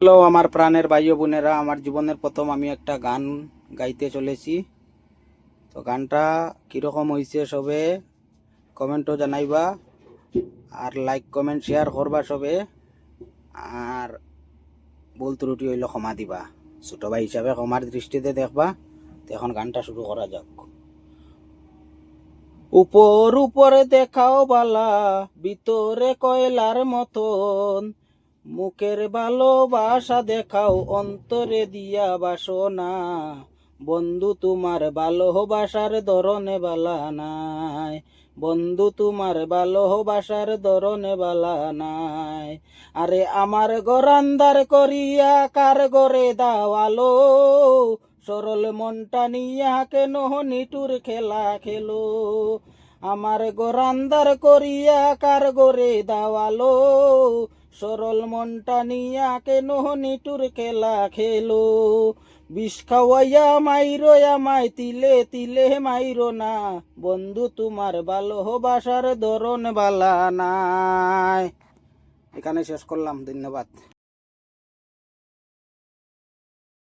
Hello আমার প্রাণের ভাই ও বোনেরা, আমার জীবনের প্রথম আমি একটা গান গাইতে চলেছি। তো গানটা কীরকম হয়েছে সবে কমেন্টও জানাইবা, আর লাইক কমেন্ট শেয়ার করবা সবে, আর ভুল ত্রুটি হইলে ক্ষমা দিবা। ছোট ভাই হিসাবে ক্ষমার দৃষ্টিতে দেখবা। তো এখন গানটা শুরু করা যাক। উপর উপরে দেখাও বালা, ভিতরে কয়লার মতন, মুখের ভালোবাসা দেখাও অন্তরে দিয়া বাসনা। বন্ধু তোমার ভালোবাসার ধরনে বালা নাই, বন্ধু তোমার ভালোবাসার ধরনে বালা নাই। আরে আমার গরান্দার করিয়া কার গরে দাওয়ালো, সরল মনটা নিয়া কেন নিটুর খেলা খেলো। আমার গরান্দার করিয়া কার গরে দাওয়ালো, সরল মনটা নিয়া কেন নিটুর খেলা খেলো। বিষ খাওয়াইয়া মাইরো আমায় তিলে তিলে মাইরো না, বন্ধু তোমার ভালোবাসার ধরন বালা নাই। এখানে শেষ করলাম, ধন্যবাদ।